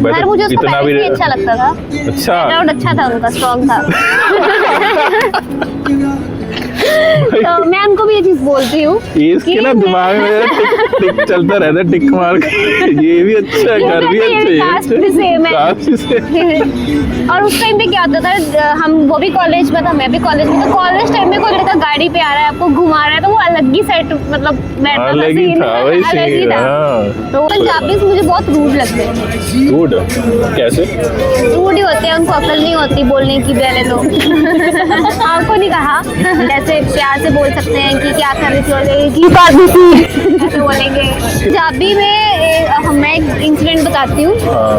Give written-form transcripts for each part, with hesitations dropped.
पर मुझे उसका बैलेंस भी अच्छा लगता था। अच्छा बैकग्राउंड अच्छा था उनका, स्ट्रॉन्ग था। तो मैं उनको भी ये चीज बोलती हूँ। इसके ना दिमाग में टिक टिक चलता रहता है, टिक मार के। ये भी अच्छा है, घर भी अच्छे कास्ट भी सेम है। और उस टाइम पे क्या होता था, हम वो भी कॉलेज में था, मैं भी कॉलेज में, तो कॉलेज टाइम में कोई लड़का गाड़ी पे आ रहा है, आपको घुमा रहा है, तो वो अलग ही सेट मतलब बैठता था, अलग ही था, वही अलग ही था। तो पंजाबी मुझे बहुत रूड लगते हैं। रूड कैसे? रूड ही होते हैं, उनको अकल नहीं होती बोलने की पहले तो। आपको नहीं कहा ऐसे प्यार से बोल सकते हैं कि क्या कर रही थी, की बात भी थी, ऐसे बोलेंगे। पंजाबी में मैं एक इंसिडेंट बताती हूँ।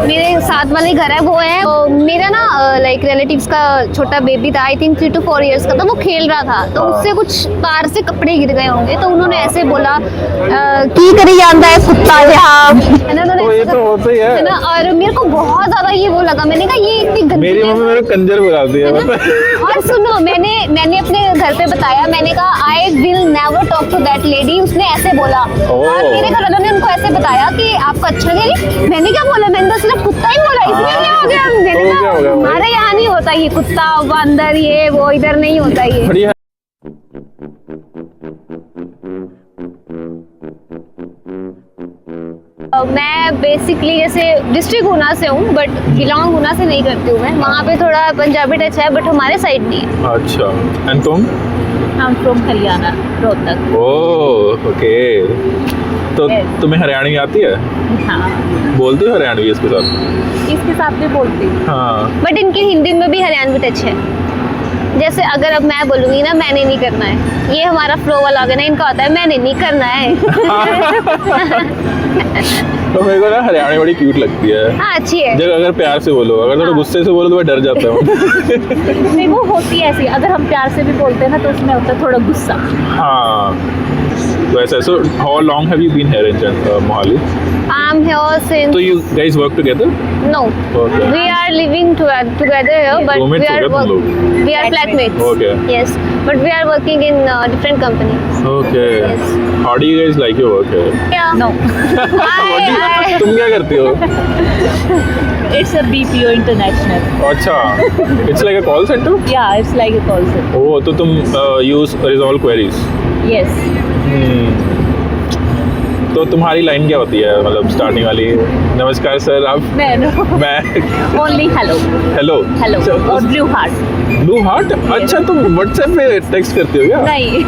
मेरे साथ वाले घर है वो है, तो मेरा ना लाइक रिलेटिव्स का छोटा बेबी था, आई थिंक 3 to 4 years का था। वो खेल रहा था, तो उससे कुछ तार से कपड़े गिर गए होंगे, तो उन्होंने ऐसे बोला की करी जाता है कुत्ता यहाँ, तो ये तो होता ही है ना। और मेरे को बहुत ज्यादा ये वो लगा, मैंने कहा ये इतनी गंदी मेरी मम्मी मेरे कंजर बुलाती है। और सुनो, मैंने अपने घर पे बताया, मैंने कहा I will never talk to that lady, उसने ऐसे बोला। और मेरे घर वालों ने उनको ऐसे बताया कि आपको अच्छा नहीं। मैंने क्या बोला, मैंने तो सिर्फ कुत्ता ही बोला, इसमें क्या हो गया? मैंने कहा हमारे यहाँ नहीं होता ये कुत्ता बंदर ये वो, इधर नहीं होता ये। मैं बेसिकली जैसे डिस्ट्रिक्ट ऊना से हूँ, बट बिलोंग ऊना से नहीं करती हूँ मैं। वहाँ पे थोड़ा पंजाबी टच है, बट हमारे साइड नहीं है। अच्छा, एंड तुम? I'm from Haryana, Rohtak. Oh okay. तो तुम्हें हरियाणवी आती है? हाँ, बोलते हो हरियाणवी इसके साथ? इसके साथ भी बोलती हूँ। हाँ, बट इनकी हिंदी में भी हरियाणवी टच है। जैसे अगर अब मैं बोलूंगी ना मैंने नहीं करना है, ये हमारा फ्लो वाला होगा ना, इनका होता है मैंने नहीं करना है। तो मेरे को ना हरियाणवी बड़ी क्यूट लगती है। हाँ अच्छी है। जब अगर प्यार से बोलो, अगर थोड़ा गुस्से से बोलो तो मैं डर जाता हूँ। नहीं, वो होती है ऐसी, अगर हम प्यार से भी बोलते हैं ना तो उसमें होता है थोड़ा गुस्सा। हाँ, तो ऐसा। So how long have you been here in Mohali? I'm here since So you guys work together? no. Okay. We are living together here, but Roommates we are हो गए तुम लोग? we are flatmates. Okay. Yes, but we are working in different companies. Okay. Yes. How do you guys like your work here? Yeah. No, तुम क्या करती हो? it's a BPO international. अच्छा, it's like a call center? Yeah, it's like a call center. ओह, तो तुम use resolve queries? Yes. तो तुम्हारी line क्या होती है, मतलब स्टार्टिंग वाली? नमस्कार सर, आप? मैं Only hello. हेलो और ब्लू हार्ट। Blue heart? अच्छा, तुम व्हाट्सएप पे टेक्स्ट करते हो क्या? नहीं,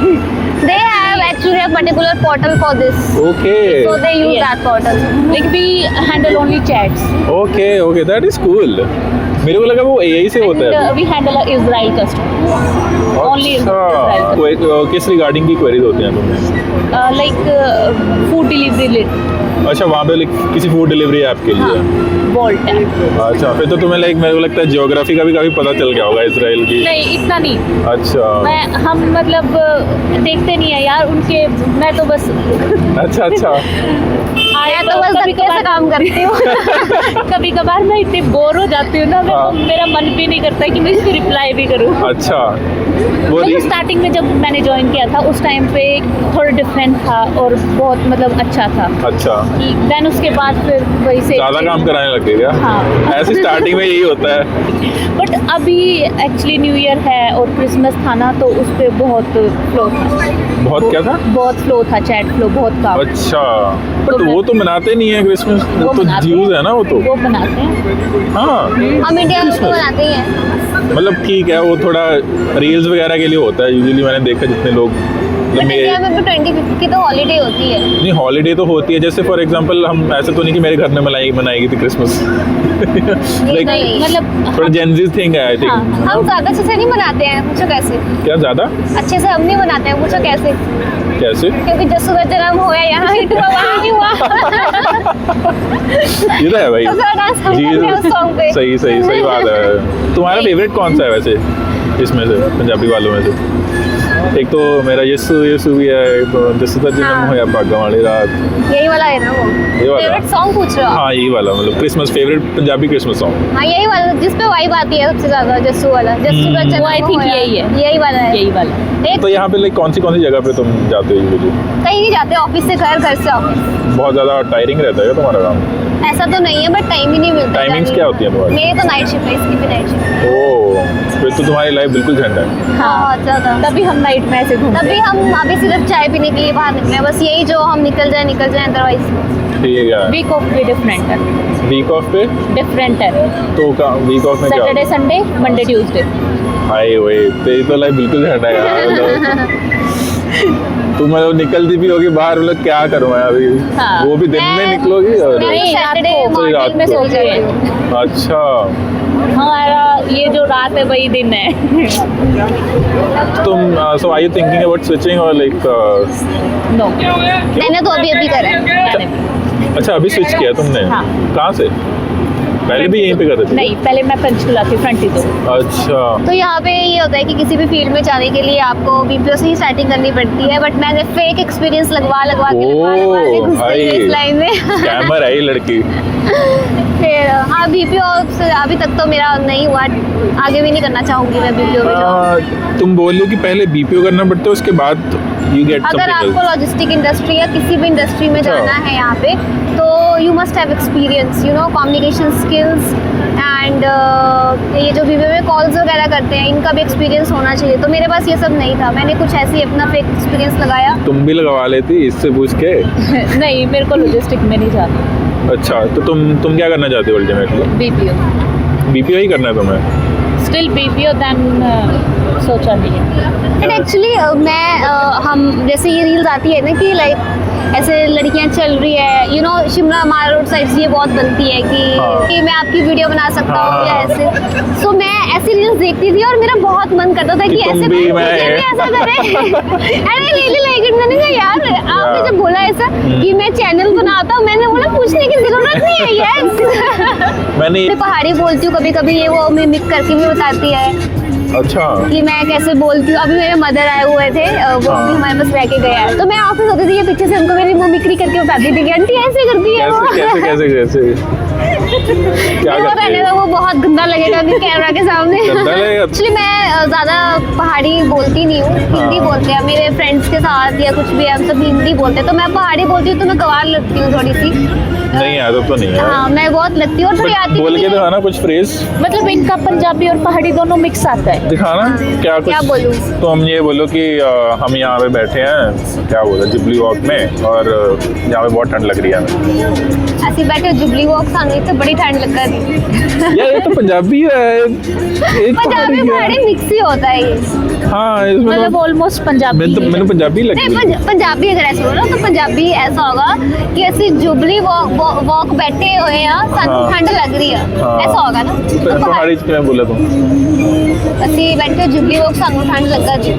They have actually a particular portal for this. Okay So they use Yes. that portal. like we handle only chats. Okay okay, that is cool. मेरे को लगा वो एआई से होता And है। we handle Israel customers. Only अच्छा, Israel. किस regarding की क्वेरीज होती हैं तुम्हें? Like food delivery related. अच्छा, वहाँ पे किसी फूड डिलीवरी ऐप के लिए? Bolt है। अच्छा, फिर तो तुम्हें मेरे को लगता है ज्योग्राफी का भी काफी पता चल गया होगा इसराइल की। नहीं, इतना नहीं। अच्छा हम मतलब देखते नहीं है यार उनके, मैं तो बस अच्छा मैं तो बस धक्के से काम करती हूँ। कभी कभार मैं इतनी बोर हो जाती हूँ ना, हाँ। मेरा मन भी नहीं करता कि मैं इसको रिप्लाई भी करूँ। अच्छा, वो मतलब स्टार्टिंग में जब मैंने ज्वाइन किया था उस टाइम पे थोड़ा डिफरेंट था और बहुत मतलब अच्छा था। अच्छा, देन उसके बाद फिर वही से ज्यादा काम कराने लग गए क्या? हाँ। ऐसे स्टार्टिंग में यही होता है। बट अभी एक्चुअली न्यू ईयर है और क्रिसमस था ना, तो उस पर बहुत फ्लो था। बहुत क्या था? बहुत फ्लो था, चैट फ्लो बहुत काम। अच्छा, बट वो तो मनाते नहीं है क्रिसमस, वो तो मनाते ज्यूज हैं। है ना वो तो। वो बनाते हैं। हाँ, हम इंडिया में उसको बनाते ही हैं। मतलब ठीक है, वो थोड़ा रील्स वगैरह के लिए होता है यूजुअली। मैंने देखा जितने लोग बट इंडिया में भी 25 की तो हॉलीडे होती है। नहीं, हॉलीडे तो होती है। जैसे फॉर एग्जांपल हम ऐसे तो नहीं कि मेरे घर में मनाई थी क्रिसमस। लाइक नहीं, मतलब थोड़ा जेनजी थिंग है आई थिंक। हाँ। हम ज्यादा अच्छे से नहीं मनाते हैं, पूछो कैसे? क्या ज्यादा अच्छे से हम नहीं मनाते हैं, पूछो कैसे? कैसे? क्योंकि जस्सू का जन्म हुआ यहाँ ही, तो वहाँ नहीं हुआ। ये तो है भाई। तो फिर डांस हम करते हैं उस सॉन्ग पे। सही बात है। तुम्हारा फेवरेट कौन सा है वैसे इसमें से, पंजाबी वालों में से? एक तो मेरा यीशु भी है, एक तो जस्सू का जन्म हाँ। होया भागा वाली रात। यही वाला है ना वो? ये वाला? फेवरेट सॉन्ग पूछ रहे हो आप? हाँ, यही वाला, मतलब Christmas favourite Punjabi Christmas song. हाँ यही वाला, जिस पे वाइब आती है सबसे ज्यादा, जस्सू वाला। जस्सू का जन्म वो I think होया। यही है। यही वाला है। यही वाला। एक तो यहाँ पे लाइक कौन सी जगह पे तुम जाते हो यूजुअली? कहीं नहीं जाते, ऑफिस से घर, घर से ऑफिस। बहुत ज़्यादा टायरिंग रहता है क्या तुम्हारा काम? ऐसा तो नहीं है, बट टाइम ही नहीं मिलता। टाइमिंग्स क्या होती है तुम्हारी? मेरी तो नाइट शिफ्ट है, इसकी भी नाइट शिफ्ट है। ओह, फिर तो तुम्हारी लाइफ बिल्कुल झंडा है। हाँ बहुत ज़्यादा। तभी हम नाइट में ऐसे घूमते तभी हम अभी सिर्फ चाय पीने के लिए बाहर निकले हैं, बस यही जो हम निकल जाए अदरवाइज। ठीक है। वीक ऑफ भी डिफरेंट है, वीक ऑफ पे डिफरेंट है। तो वीक ऑफ में क्या? Saturday Sunday Monday Tuesday. हाय वही तेरी तो लाइफ बिल्कुल झंडा है यार। मतलब तुम मतलब निकलती भी होगी बाहर, मतलब क्या करूँ मैं अभी? हाँ। वो भी दिन में मैं- निकलोगी और नहीं, रात सैटरडे को। तो रात मॉर्निंग में को। सो जाती हूँ। अच्छा, हमारा ये जो रात है वही दिन है। तुम so are you thinking about switching और लाइक नो, मैंने तो अभी करा है। अच्छा अभी स्विच किया तुमने? हाँ। कहाँ से? पहले भी यहीं पे करते थे? नहीं, पहले मैं पंचकुला थी, फ्रंट ही तो। अच्छा, तो यहाँ पे ये होता है कि किसी भी फील्ड में जाने के लिए आपको बीपीओ से ही स्टार्टिंग करनी पड़ती है, बट मैंने फेक एक्सपीरियंस लगवा के घुस गई इस लाइन में। स्कैमर है ये लड़की। फिर हाँ, बीपीओ से अभी तक तो मेरा नहीं हुआ, आगे भी नहीं करना चाहूँगी मैं बीपीओ में जॉब। तुम बोल लो कि पहले बीपीओ करना पड़ता है, उसके बाद यू गेट अगर समथिंग आपको एल्स। लॉजिस्टिक इंडस्ट्री या किसी भी इंडस्ट्री में अच्छा। जाना है यहाँ पे, तो you must have experience, you know, communication skills and ये जो बीपीओ में कॉल्स वगैरह करते हैं, इनका भी एक्सपीरियंस होना चाहिए। तो मेरे पास ये सब नहीं था, मैंने कुछ ऐसे ही अपना फेक एक्सपीरियंस लगाया। तुम भी लगवा लेती इससे पूछ के। नहीं, मेरे को लॉजिस्टिक में नहीं जाना। अच्छा, तो तुम क्या करना चाहते हो अल्टीमेटली? बीपीओ बीपीओ ही करना है तुम्हें? स्टिल बीपीओ देन सोचा नहीं है। बट एक्चुअली हम जैसे ये रील्स आती है ना कि लाइक ऐसे लड़कियां चल रही है, you know, Shimla mall road side से ये बहुत बनती है हाँ। कि मैं आपकी वीडियो बना सकता हूँ या हाँ। ऐसे। सो मैं ऐसी रील्स देखती थी और मेरा बहुत मन करता था कि कि तुम ऐसे भी मुझे मैं- भी ऐसा करें। अरे रियली लाइक इट। मैंने कहा यार आपने जब बोला ऐसा कि मैं चैनल बनाता हूँ, मैंने बोला पूछने की जरूरत नहीं है। यस मैंने मैं पहाड़ी बोलती हूँ कभी कभी, ये वो मिमिक करके भी बताती है अच्छा कि मैं कैसे बोलती हूँ। अभी मेरे मदर आए हुए थे, वो हाँ। भी हमारे पास रह के गए हैं, तो मैं ऑफिस होती थी, ये पीछे से उनको मेरी मिमिक्री करके बताती थी कि आंटी ऐसे करती है वो। कैसे कैसे कैसे कैसे क्या वो करती रहने है? दो, वो बहुत गंदा लगेगा कि कैमरा के सामने। गंदा लगेगा? एक्चुअली मैं ज़्यादा पहाड़ी बोलती नहीं हूँ, हिंदी बोलते हैं मेरे फ्रेंड्स के साथ या कुछ भी, हम सब हिंदी बोलते हैं। तो मैं पहाड़ी बोलती हूँ तो मैं गवार लगती हूँ थोड़ी सी। नहीं आता तो नहीं है। हाँ, मैं बहुत लगती हूँ और थोड़ी आती बोल भी के है। दिखाना कुछ फ्रेज, मतलब इनका पंजाबी और पहाड़ी दोनों मिक्स आता है। दिखाना क्या कुछ। क्या बोलूं? तो हम ये बोलो कि हम यहाँ पे बैठे हैं, क्या बोला, जुबली वॉक में, और यहाँ पे बहुत ठंड लग रही है हमें। ऐसी बैठे जुबली वॉक सामने तो बड़ी ठंड लग रही है। यार ये तो पंजाबी है, एक पंजाबी है। पहाड़ी मिक्स ही होता है ये। हाँ इसमें मतलब तो ऑलमोस्ट पंजाबी ही है। मैंने पंजाबी नहीं, लगी। पंजाबी अगर ऐसे बोलो तो पंजाबी ऐसा होगा कि ऐसी जुबली वॉक बैठे हुए हैं, सानू हाँ। ठंड लग रही है, हाँ। ऐसा होगा ना। तो पहाड़ी च किवें बोला तुम? ਅਸੀਂ बैठे जुबली वॉक सानू ठंड लगा जी।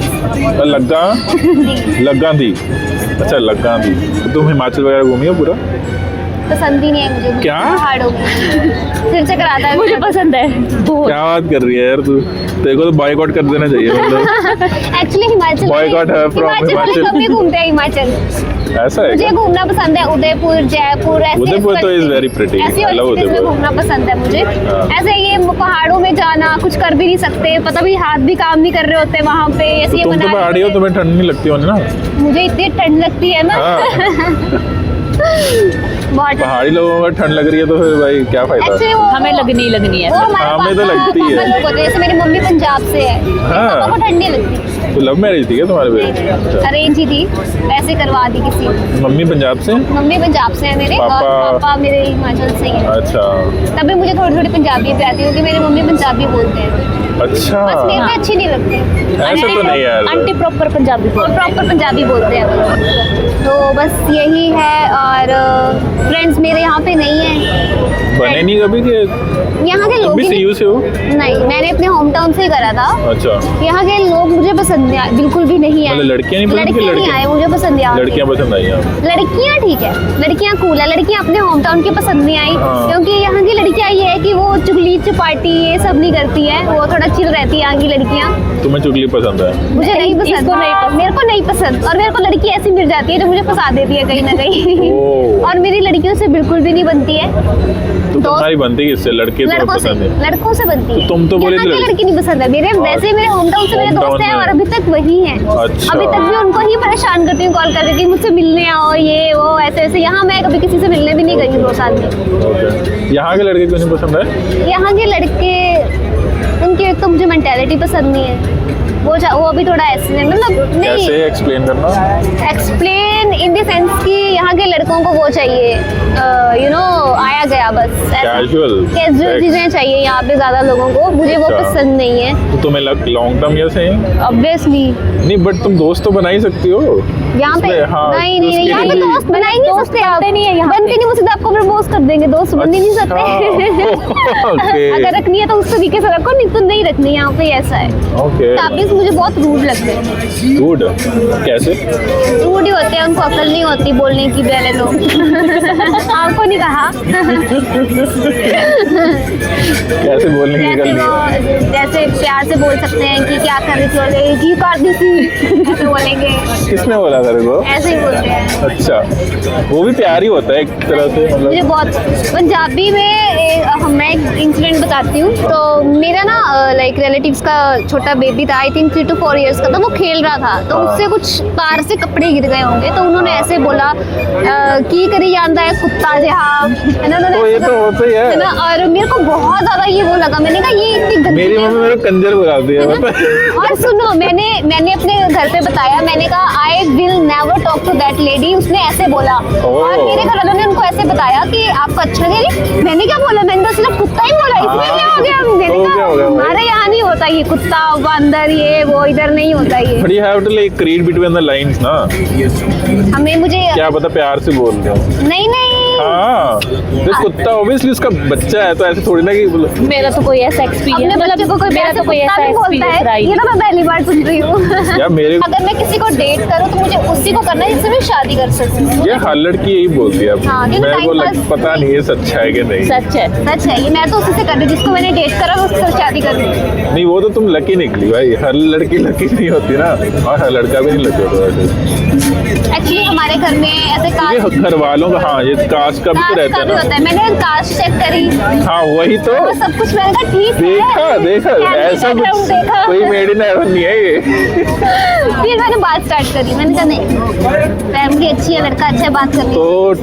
लग्गा दी। अच्छा लग्गा दी। तो तुम हिमाचल वगैरह घूमी हो पूरा? पसंद ही नहीं है मुझे क्या? पहाड़ों में। सिर चकराता है मुझे मुझे। पसंद है बहुत। क्या बात कर रही है यार तू? तेरे को तो बॉयकॉट कर देना चाहिए मतलब। एक्चुअली हिमाचल Boycott है from वाले हिमाचल। कभी घूमते हैं हिमाचल। ऐसा है मुझे क्या? घूमना पसंद है, उदयपुर, जयपुर, ऐसे उदयपुर तो is very pretty. ऐसी I love cities में उदयपुर। घूमना पसंद है मुझे। हाँ। ऐसे ये पहाड़ों में जाना, कुछ कर भी नहीं सकते, पता भी हाथ भी काम नहीं कर रहे होते वहाँ पे। ऐसे ये तुम तो मनाली पहाड़ी हो, में- तुम्हें ठंड नहीं लगती होनी ना? मुझे इतनी ठंड लगती है ना। हाँ। बहुत ठंड। पहाड़ी लोगों को ठंड लग रही है तो फिर भाई क्या फायदा? Actually वो हमें लगनी ही लगनी है। वो हमारे हमें तो पापा- लगती है। पापा लोग होते हैं, जैसे मेरी मम्मी पंजाब से है, हाँ। पापा को ठंड नहीं लगती। तो लव मैरिज थी क्या तुम्हारे पे? अरेंज ही थी, वैसे करवा दी किसी ने। मम्मी पंजाब से? मम्मी पंजाब से है मेरे, और पापा- पापा मेरे हिमाचल से ही है। अच्छा तभी मुझे थोड़ी थोड़ी पंजाबी भी आती है क्योंकि मेरी मम्मी पंजाबी बोलते हैं, अच्छा। बस मेरे पे अच्छी नहीं लगती। ऐसा तो नहीं यार। आंटी प्रॉपर पंजाबी बोल। प्रॉपर पंजाबी बोलते हैं वो। तो बस यही है। और फ्रेंड्स मेरे यहाँ पे नहीं है, बने नहीं कभी कि यहाँ के तुम लोग भी ही सीयू से हो? नहीं, मैंने अपने होम टाउन से ही करा था। अच्छा, यहाँ के लोग मुझे पसंद नहीं आए, बिल्कुल भी नहीं आए। मतलब लड़कियाँ नहीं पसंद कि लड़कियाँ नहीं लड़के? आए, मुझे पसंद नहीं आए। लड़कियां पसंद आई हैं? लड़कियाँ ठीक है, लड़कियाँ कूल है, लड़कियाँ अपने होम टाउन की पसंद नहीं आई हाँ। क्योंकि यहाँ की लड़कियाँ ये है कि वो चुगली स्पीच पार्टी ये सब नहीं करती है, वो थोड़ा चिल रहती है यहाँ की लड़कियाँ। तुम्हें चुगली पसंद है? मुझे नहीं पसंद, इसको नहीं पसंद। मेरे को नहीं पसंद। और मेरे को लड़की ऐसी मिल जाती है जो मुझे फंसा देती है कहीं ना कहीं। ओह। और मेरी लड़कियों से बिल्कुल भी नहीं बनती है। तो तुम्हारी बनती किससे? लड़के तो लड़कों से, पसंद है। लड़कों से बनती है। तो तुम तो बोले यहाँ थे की लड़की नहीं पसंद है मेरे। वैसे मेरे होम टाउन से मेरे Hometown दोस्त हैं में। और अभी तक वही हैं। अच्छा। अभी तक मैं उनको ही परेशान करती हूँ कॉल करके कि मुझसे मिलने आओ, ये वो ऐसे ऐसे। यहाँ मैं कभी किसी से मिलने भी नहीं गई हूँ 2 साल में। ओके। यहाँ के लड़के क्यों नहीं पसंद है? यहाँ के लड़के, उनकी एक तो मुझे मेंटेलिटी पसंद नहीं है। वो अभी थोड़ा ऐसे मतलब नहीं कैसे एक्सप्लेन करना? एक्सप्लेन इन द सेंस कि यहाँ के लड़कों को वो चाहिए, यू नो, आया गया बस Casual कैजुअल sex। चीजें चाहिए यहाँ पे ज्यादा लोगों को। मुझे वो अच्छा। पसंद नहीं है तो तुम्हें लॉन्ग टर्म या सही? ऑब्वियसली। नहीं, बट तुम दोस्त तो बना ही सकती हो यहाँ पे उसमें, हाँ, नहीं तो नहीं, उसके यहाँ पे लिए भी- दोस्त बना ही नहीं दोस्त सकते आप। बनते नहीं है यहाँ बनते पे। नहीं, वो सीधा आपको प्रपोज कर देंगे। दोस्त बन ही नहीं सकते। ओके अगर रखनी है तो उस तरीके से रखो, नहीं तो नहीं रखनी। यहाँ पे ऐसा है। ओके। ताबिज़ मुझे बहुत रूड लगते हैं। गुड। कैसे? रूड ही होते हैं, उनको अकल नहीं होती बोलने की पहले तो। आपको नहीं कहा। कैसे बोलने की जैसे गल वो, नहीं? जैसे प्यार से बोल सकते हैं कि क्या कर रही थी, बोले की कर दी थी, ऐसे बोलेंगे। किसने बोला तेरे को? ऐसे ही बोलते हैं। अच्छा, वो भी प्यार ही होता है एक तरह से, मुझे मतलब। बहुत पंजाबी में मैं एक इंसिडेंट बताती हूँ। तो मेरा ना लाइक रिलेटिव्स का छोटा बेबी था, आई थिंक 3 to 4 years का था। वो खेल रहा था तो हाँ। उससे कुछ कार से कपड़े गिर गए होंगे। तो उन्होंने ऐसे बोला की करी ਜਾਂਦਾ है कुत्ता जहा, तो ये तो होता ही है। ना। और मेरे को बहुत ज्यादा ये वो लगा। मैंने कहा ये इतनी गंदी मेरी है। मम्मी मेरे को कंजर बुलाती है, है ना? पता और सुनो, मैंने अपने घर पे बताया। मैंने कहा I will never talk to that lady. उसने ऐसे बोला। और मेरे घर वालों ने उनको ऐसे बताया कि आपको अच्छा नहीं। मैंने क्या बोला? मैंने तो सिर्फ कुत्ता ही बोला, इसमें हाँ, क्या हो गया? मैंने तो क्या हो गया कहा भाई? हमारे यहाँ नहीं होता ये कुत्ता बंदर, ये वो इधर नहीं होता ये। But you have to like read between the lines ना। हमें मुझे क्या पता प्यार से बोल रहे हो। नहीं नहीं, हाँ, तो कुत्ता ऑब्वियसली उसका बच्चा है, तो ऐसे थोड़ी ना कि मेरा तो कोई ऐसा अपने एक्सपीरियंस बच्चे को कोई मेरा प्यार से तो कोई कुत्ता ऐसा भी बोलता एक्सपीरियंस रहा है। ही ये तो मैं पहली बार सुन रही हूँ। यार मेरे अगर मैं किसी को डेट करूँ तो मुझे उसी को करना है जिससे मैं शादी कर सकूँ। ये हर लड़की यही बोलती है। हाँ, क्योंकि मेरे को time pass- पता नहीं है सच है कि नहीं। सच है। सच है ये। मैं तो उसी से कर रही हूँ जिसको मैंने डेट करा, उससे शादी कर रही हूँ। नहीं, वो तो तुम लकी निकली भाई। हर लड़की लकी नहीं होती ना, और हर लड़का भी नहीं लकी होता वैसे। एक्चुअली हमारे घर में ऐसे ये कास्ट घर वालों का, हाँ, ये कास्ट का भी तो का रहता भी है होता ना। है। मैंने कास्ट चेक करी, हाँ, वही तो। वो सब कुछ मैंने कहा ठीक है। देखा Family ऐसा background कुछ देखा। कोई मेड इन हेवन नहीं है ये। फिर मैंने बात स्टार्ट करी। मैंने कहा नहीं, फैमिली अच्छी है, लड़का अच्छा है, बात कर ली। तो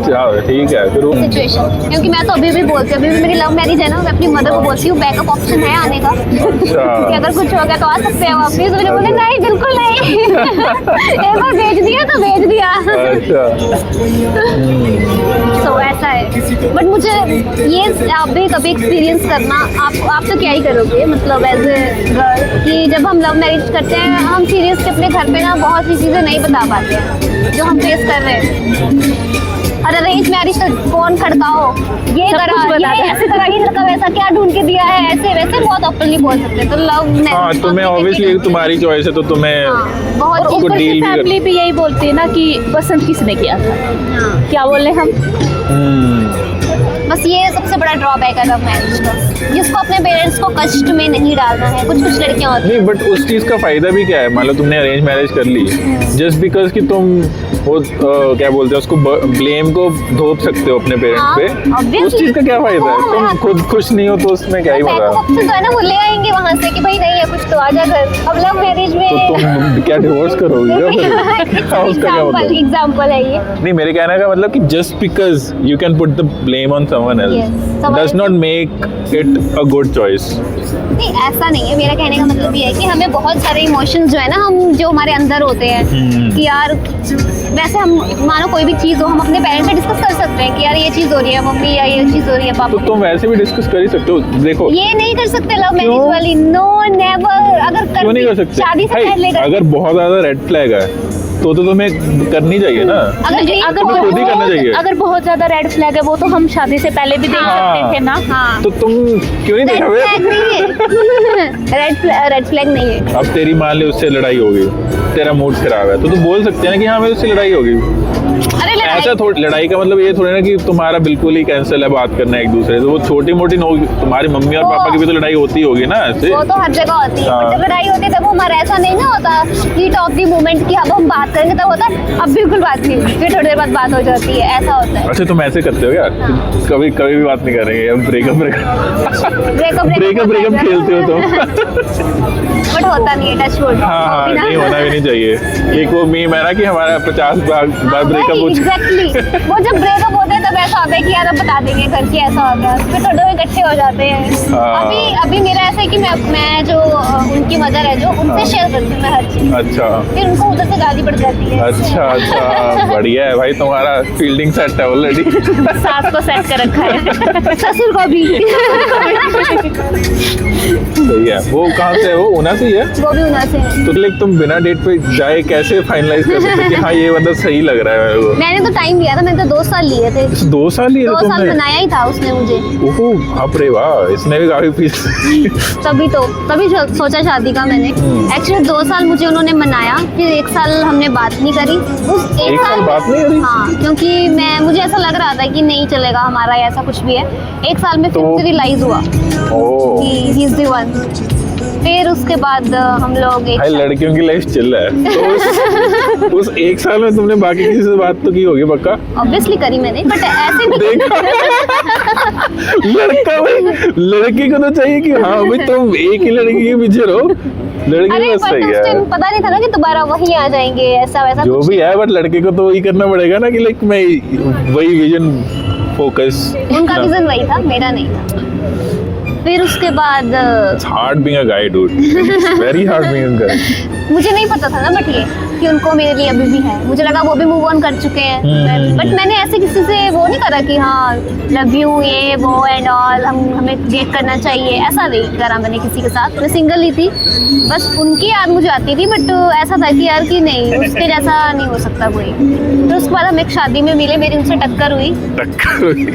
ठीक है फिर सिचुएशन, क्योंकि मैं तो अभी भी बोलती हूँ, अभी भी मेरी लव मैरिज है ना। मैं अपनी मदर को बोलती हूँ बैकअप ऑप्शन है आने का, कि अच्छा। अगर कुछ हो गया तो आ सकते हैं वापस। मैंने बोले नहीं, बिल्कुल नहीं। एक बार भेज दिया तो भेज दिया। अच्छा। तो ऐसा है। बट मुझे ये आप भी कभी एक्सपीरियंस करना, आप तो क्या ही करोगे, मतलब एज ए गर्ल, कि जब हम लव मैरिज करते हैं हम सीरियसली अपने घर पे ना बहुत सी चीज़ें नहीं बता पाते हैं जो हम फेस कर रहे हैं। और अरेंज मैरिज तो फोन खड़काओ, ये सब करा, कुछ बता ये दो। ऐसे करा, ये लड़का वैसा क्या ढूंढ के दिया है, ऐसे वैसे बहुत ओपनली बोल सकते हैं। तो लव मैरिज हाँ, तुम्हें ऑब्वियसली तुम्हारी चॉइस है तो तुम्हें बहुत और उसको ऊपर deal से भी कर- फैमिली भी यही बोलती है ना कि पसंद किसने किया था। हाँ। क्या बोले हम? बस ये सबसे बड़ा ड्रॉबैक है लव मैरिज का, जिसको अपने पेरेंट्स को कष्ट में नहीं डालना है। कुछ कुछ लड़कियां होती नहीं, बट उस चीज का फायदा भी क्या है? मान लो तुमने अरेंज मैरिज कर ली, जस्ट बिकॉज कि तुम वो क्या बोलते हैं उसको, ब्लेम को धोप सकते हो अपने पेरेंट्स हाँ, पे। obviously। उस चीज का क्या फायदा है? वो तुम है। खुद खुश नहीं हो तो उसमें क्या ही है मजा? ऑप्शन तो है ना, वो ले आएंगे वहां से कि भाई नहीं है कुछ तो आ जा घर। अब लव मैरिज में तो तुम क्या डिवोर्स करोगे क्या फिर? हाँ, उसका क्या मतलब? एग्जाम्पल है ये। नहीं, मेरे कहने का मतलब कि just because you can put the blame on someone Yes, else someone does not make it a good choice. नहीं, ऐसा नहीं है। मेरा कहने का मतलब ये है कि हमें बहुत सारे इमोशंस जो है ना, हम जो हमारे अंदर होते हैं कि यार, वैसे हम मानो कोई भी चीज़ हो, हम अपने पेरेंट्स से डिस्कस कर सकते हैं कि यार ये चीज़ हो रही है मम्मी, या ये चीज़ हो रही है तो पापा। तुम वैसे भी डिस्कस कर ही सकते हो। देखो, ये नहीं कर सकते लव मैरिज क्यों? वाली, नो नेवर। अगर क्यों नहीं कर सकते? शादी से भाई, पहले कर, अगर बहुत ज्यादा रेड फ्लैग है तो तुम्हें करनी चाहिए ना। अगर तुम्हें खुद ही करना चाहिए। अगर बहुत ज्यादा रेड फ्लैग है वो तो हम शादी से पहले भी देख हाँ। सकते थे ना। हाँ, तो तुम क्यों नहीं रेड देखा फ्लैग नहीं है। रेड फ्लैग नहीं है। अब तेरी मान ली उससे लड़ाई हो गई, तेरा मूड खराब है, तो तू बोल सकते हैं ना कि हाँ मेरी उससे लड़ाई हो गई। अरे ऐसा थोड़ी लड़ाई का मतलब ये थोड़ी ना कि तुम्हारा बिल्कुल ही कैंसिल है बात करना एक दूसरे से, वो छोटी मोटी नो, तुम्हारी मम्मी और पापा की भी तो लड़ाई होती होगी ना ऐसे। वो तो हर जगह होती है, हाँ। जब लड़ाई होती है तब हमारा ऐसा नहीं ना होता हीट ऑफ द मोमेंट कि अब हम बात करेंगे, तब होता है अब बिल्कुल बात नहीं, फिर थोड़ी देर बाद बात हो जाती है, ऐसा होता है। अच्छा तुम ऐसे करते हो यार, कभी कभी भी बात नहीं करेंगे, अब ब्रेकअप ब्रेकअप खेलते हो तुम। बट होता नहीं है, टच वुड। हाँ नहीं होना भी नहीं चाहिए। एक वो मीम है ना कि हमारा 50 बार ब्रेकअप हो चुका। एग्जैक्टली, वो जब ब्रेकअप होते हैं तब ऐसा होता है कि यार अब बता देंगे करके, ऐसा होता है, फिर थोड़े इकट्ठे हो जाते हैं। हाँ। अभी मेरा ऐसा है कि मैं जो उनकी मदर है जो, उनसे शेयर करती हूँ मैं हर चीज, अच्छा फिर उनको उधर से गाली पड़ जाती है। अच्छा बढ़िया है भाई, तुम्हारा फील्डिंग सेट है ऑलरेडी। सास को सेट कर रखा है। ससुर को भी। सही है। वो कहाँ से है? वो ऊना से ही है? वो भी उना से है। तो लाइक तुम बिना डेट पे जाए कैसे फाइनलाइज कर सकते हो कि हाँ ये बंदा सही लग रहा है मेरे को? मैंने तो टाइम लिया था, मैंने तो 2 साल लिए थे। 2 साल लिए 2 थे साल तुमने? बनाया ही था उसने मुझे। ओहो बाप रे वाह, इसने भी काफी फीस। तभी सोचा शादी का मैंने। एक्चुअली 2 साल मुझे उन्होंने मनाया, फिर 1 साल हमने बात नहीं करी। उस एक साल बात नहीं करी? हाँ, क्योंकि मुझे ऐसा लग रहा था कि नहीं चलेगा हमारा, ऐसा कुछ भी है। 1 साल में फिर तो- मुझे रियलाइज हुआ ओह कि ही इज द वन। फिर उसके बाद हम लोग एक भाई लड़कियों की लाइफ चिल है, तो उस 1 साल में तुमने बाकी किसी से बात तो की होगी पक्का? ऑब्वियसली करी मैंने, बट ऐसे नहीं। देखा लड़का भाई, लड़की को तो चाहिए कि हाँ भाई तुम एक ही लड़की के पीछे रहो, लड़की अरे बस बट सही उस है। टाइम पता नहीं था ना कि दोबारा वही आ जाएंगे, ऐसा वैसा जो कुछ। भी है बट लड़के को तो वही करना पड़ेगा ना कि लाइक मैं वही विजन फोकस। उनका विजन वही था, मेरा नहीं था। फिर उसके बाद It's hard being a guy, dude. It's very hard being a guy. मुझे नहीं पता था ना बट ये कि उनको मेरे लिए अभी भी है, मुझे लगा वो भी मूव ऑन कर चुके हैं। बट मैंने ऐसे किसी से वो नहीं करा कि हाँ लव यू ये वो एंड ऑल, हमें डेट करना चाहिए, ऐसा नहीं करा मैंने किसी के साथ। मैं सिंगल ही थी, बस उनकी याद मुझे आती थी, बट ऐसा था कि यार कि नहीं उसके जैसा नहीं हो सकता कोई। फिर उसके बाद हम एक शादी में मिले, मेरी उनसे टक्कर हुई टक्कर हुई?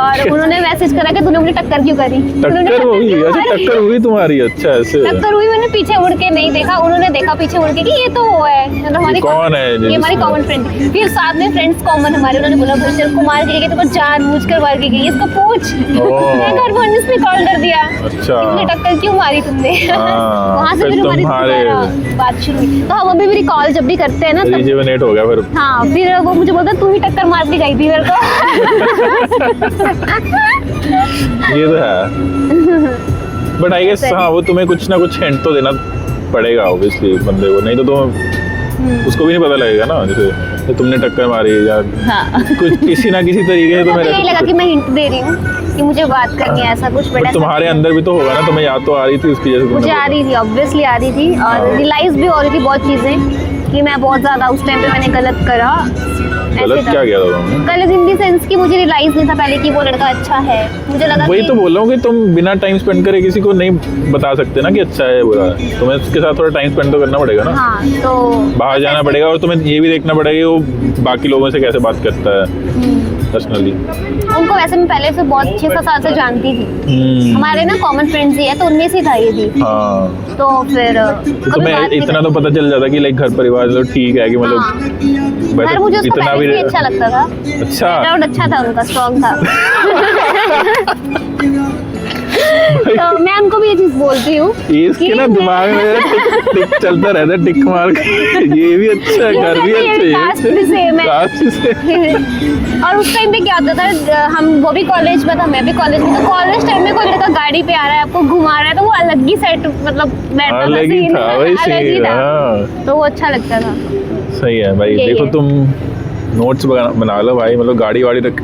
और उन्होंने मैसेज करा कि तूने मुझे टक्कर क्यों करी। उन्होंने टक्कर हुई? क्यों अच्छा मारी? टक्कर हुई तुम्हारी? अच्छा ऐसे टक्कर हुई, मैंने पीछे मुड़ के नहीं देखा, उन्होंने देखा पीछे मुड़ के कि ये तो वो है, मतलब हमारी कौन है ये हमारी जिसने- कॉमन फ्रेंड। फिर साथ में फ्रेंड्स कॉमन हमारे, उन्होंने बोला भाई तेरे को मार के गई, तेरे को जानबूझकर मार के गई, इसको पूछ। ओह। मैं घर पहुंचने से कॉल कर दिया अच्छा। तुमने टक्कर क्यों मारी तुमने। हाँ, वहाँ से फिर फिर हमारी तुम्हारे- दोबारा बात शुरू हुई। तो हम अभी भी कॉल जब भी करते हैं ना तब, रिजुवेनेट हो गया फिर। हाँ फिर वो मुझे बोलता तू ही टक्कर मार के गई थी मेरे को। ये तो है बट आई गेस हाँ वो तुम्हें कुछ ना कुछ हिंट तो देना पड़ेगा ऑब्वियसली बंदे को, नहीं तो तुम उसको भी नहीं पता लगेगा ना, जैसे तुमने टक्कर मारी या हाँ। कुछ किसी ना किसी तरीके से मुझे तुम्हें यही लगा कि मैं हिंट दे रही हूँ कि मुझे बात करनी है, ऐसा कुछ। बट बड़ा तुम्हारे अंदर भी तो होगा ना, तुम्हें याद तो आ रही थी उसकी जैसे मुझे आ रही थी, ऑब्वियसली आ रही थी, और रियलाइज भी हो रही थी बहुत चीजें कि मैं बहुत ज्यादा उस टाइम पे मैंने गलत करा। गलत क्या किया था तुमने? गलत इन दी सेंस कि मुझे रियलाइज नहीं था पहले कि वो लड़का अच्छा है। मुझे लगा वही कि तो बोल रहा हूँ कि तुम बिना टाइम स्पेंड करे किसी को नहीं बता सकते ना कि अच्छा है बुरा है, तुम्हें उसके साथ थोड़ा टाइम स्पेंड तो करना पड़ेगा ना। हाँ तो बाहर जाना पड़ेगा और तुम्हें ये भी देखना पड़ेगा कि वो बाकी लोगों से कैसे बात करता है पर्सनली। उनको वैसे मैं पहले से बहुत 6-7 साल से जानती थी, हमारे ना कॉमन फ्रेंड्स ही है, तो उनमें से था ये भी। हाँ तो फिर तो कभी तुम्हें बात नहीं इतना तो करी। पता चल जाता कि लाइक घर परिवार तो ठीक है कि हाँ। मतलब भाई पर तो मुझे उसका इतना पहले से अच्छा लगता था, अच्छा बैकग्राउंड अच्छा था उनका, स्ट्रॉन्ग था। तो मैं उनको भी ये चीज बोलती हूँ इसके कि ना दिमाग में टिक टिक चलता रहता है, टिक मार के ये भी अच्छा है, घर भी ये भी कास्ट भी अच्छा same है, है। कास्ट भी same। और उस टाइम पे क्या होता था, हम वो भी कॉलेज में था, मैं भी कॉलेज में था। कॉलेज टाइम में कोई लड़का गाड़ी पे आ रहा है, आपको घुमा रहा है, तो वो अलग ही सेट मतलब बैठता था, अलग ही scene, था वही अलग ही सही। था। हाँ तो वो अच्छा लगता था। सही है भाई। यही देखो है। तुम नोट्स बना लो भाई, मतलब गाड़ी वाड़ी रख